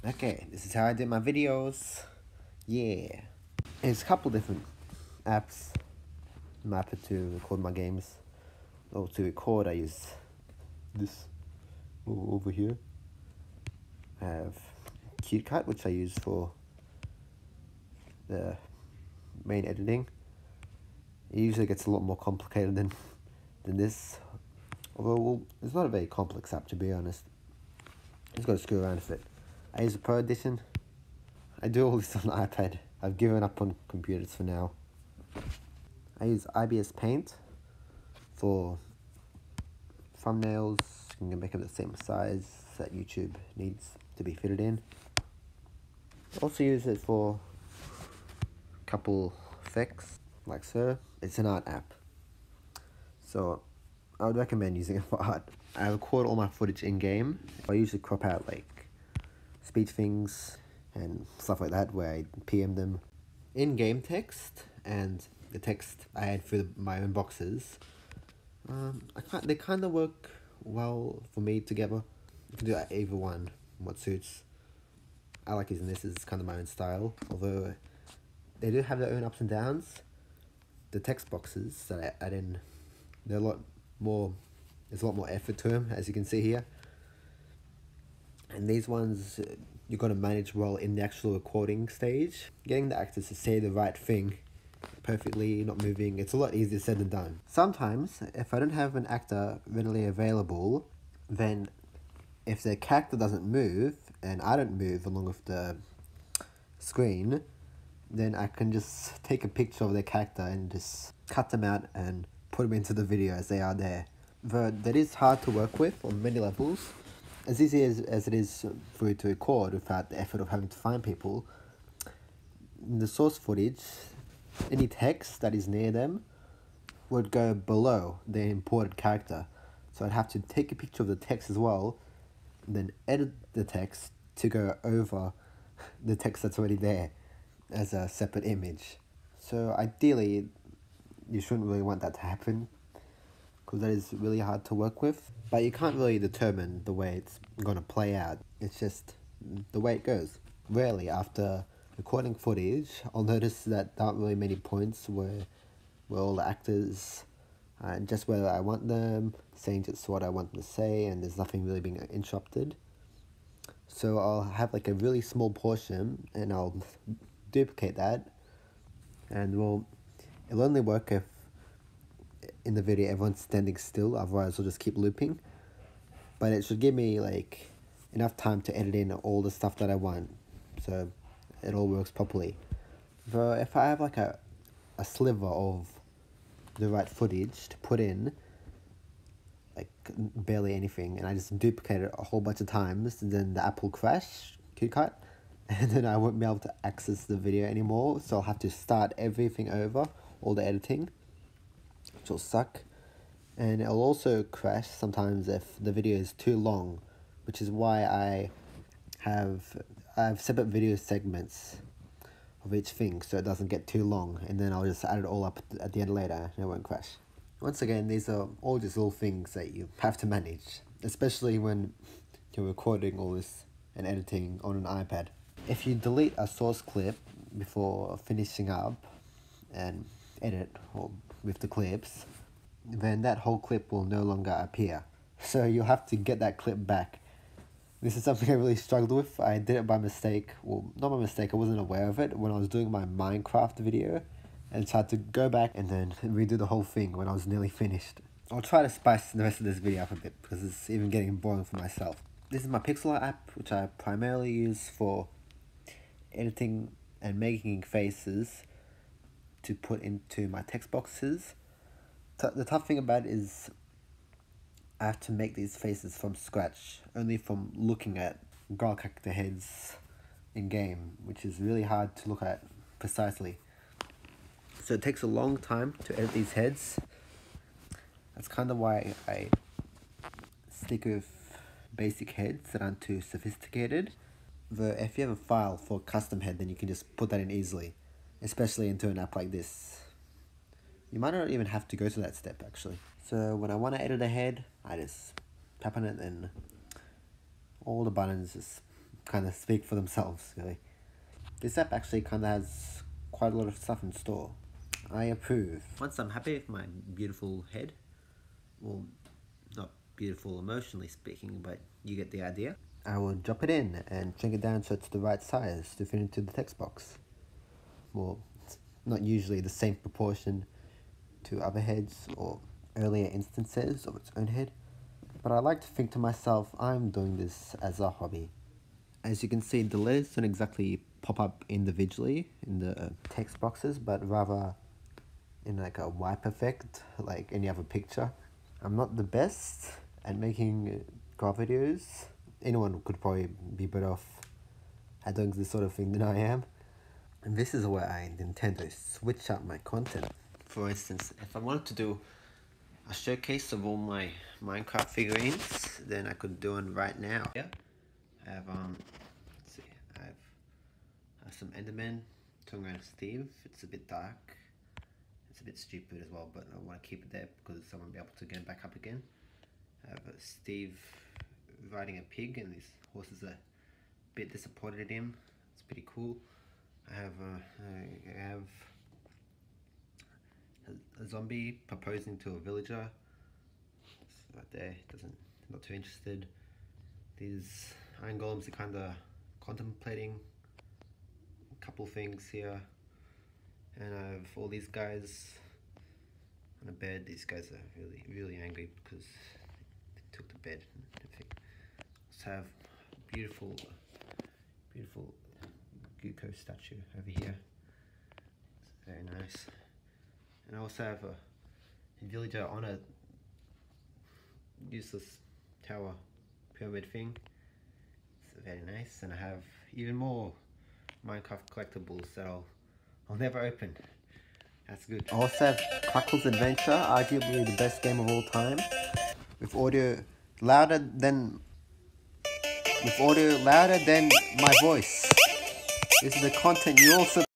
Okay, this is how I do my videos. Yeah. There's a couple different apps mapper to record my games. Or to record, I use this over here. I have CuteCut, which I use for the main editing. It usually gets a lot more complicated than this. Although, well, it's not a very complex app, to be honest. Just got to screw around with it. I use the Pro Edition. I do all this on the iPad. I've given up on computers for now. I use IBS Paint for thumbnails. You can make them the same size that YouTube needs to be fitted in. I also use it for a couple effects, like so. It's an art app, so I would recommend using it for art. I record all my footage in-game. I usually crop out like speech things and stuff like that where I PM them. In-game text and the text I add through my own boxes, they kind of work well for me together. You can do either one, what suits. I like using this as kind of my own style, although they do have their own ups and downs. The text boxes that I add in, they're a lot more, there's a lot more effort to them, as you can see here. And these ones, you've got to manage well in the actual recording stage. Getting the actors to say the right thing perfectly, not moving, it's a lot easier said than done. Sometimes, if I don't have an actor readily available, then if their character doesn't move, and I don't move along with the screen, then I can just take a picture of their character and just cut them out and put them into the video as they are there. But that is hard to work with on many levels. As easy as it is for you to record without the effort of having to find people, in the source footage, any text that is near them would go below the imported character. So I'd have to take a picture of the text as well, and then edit the text to go over the text that's already there as a separate image. So ideally, you shouldn't really want that to happen, because that is really hard to work with. But you can't really determine the way it's going to play out. It's just the way it goes. Rarely, after recording footage, I'll notice that there aren't really many points where all the actors, just whether I want them, saying just what I want them to say, and there's nothing really being interrupted. So I'll have like a really small portion, and I'll duplicate that, and well, it'll only work if in the video everyone's standing still, otherwise I'll just keep looping. But it should give me like enough time to edit in all the stuff that I want, so it all works properly. But if I have like a sliver of the right footage to put in, like barely anything, and I just duplicate it a whole bunch of times, and then the app will crash, CuteCut, and then I won't be able to access the video anymore, so I'll have to start everything over, all the editing, which will suck. And it'll also crash sometimes if the video is too long, which is why I have separate video segments of each thing so it doesn't get too long, and then I'll just add it all up at the end later and it won't crash. Once again, these are all just little things that you have to manage, especially when you're recording all this and editing on an iPad. If you delete a source clip before finishing up and edit with the clips, then that whole clip will no longer appear. So you'll have to get that clip back. This is something I really struggled with. I did it by mistake. Well, not by mistake, I wasn't aware of it when I was doing my Minecraft video, and so I had to go back and then redo the whole thing when I was nearly finished. I'll try to spice the rest of this video up a bit, because it's even getting boring for myself. This is my pixel art app, which I primarily use for editing and making faces to put into my text boxes. The tough thing about it is I have to make these faces from scratch, only from looking at girl character heads in game, which is really hard to look at precisely. So it takes a long time to edit these heads. That's kind of why I stick with basic heads that aren't too sophisticated. But if you have a file for a custom head, then you can just put that in easily, especially into an app like this. You might not even have to go to that step, actually. So when I want to edit a head, I just tap on it, and all the buttons just kind of speak for themselves, really. This app actually kind of has quite a lot of stuff in store. I approve. Once I'm happy with my beautiful head, well, not beautiful emotionally speaking, but you get the idea, I will drop it in and shrink it down so it's the right size to fit into the text box. Well, it's not usually the same proportion to other heads or earlier instances of its own head, but I like to think to myself, I'm doing this as a hobby. As you can see, the letters don't exactly pop up individually in the text boxes, but rather in like a wipe effect, like any other picture. I'm not the best at making graph videos. Anyone could probably be better off at doing this sort of thing than I am. And this is where I intend to switch up my content. For instance, if I wanted to do a showcase of all my Minecraft figurines, then I could do one right now. Yeah, I have let's see, I have some Enderman talking around Steve. It's a bit dark. It's a bit stupid as well, but I want to keep it there because I won't be able to get him back up again. I have Steve riding a pig, and his horses are a bit disappointed in him. It's pretty cool. I have a zombie proposing to a villager. It's right there. Not too interested. These iron golems are kind of contemplating a couple things here. And I have all these guys on a bed. These guys are really angry because they took the bed and everything. So I have a beautiful Guko statue over here. It's very nice. And I also have a villager on a useless tower pyramid thing. It's very nice. And I have even more Minecraft collectibles that I'll never open. That's good. I also have Cluckle's Adventure, arguably the best game of all time, with audio louder than my voice. This is the content you also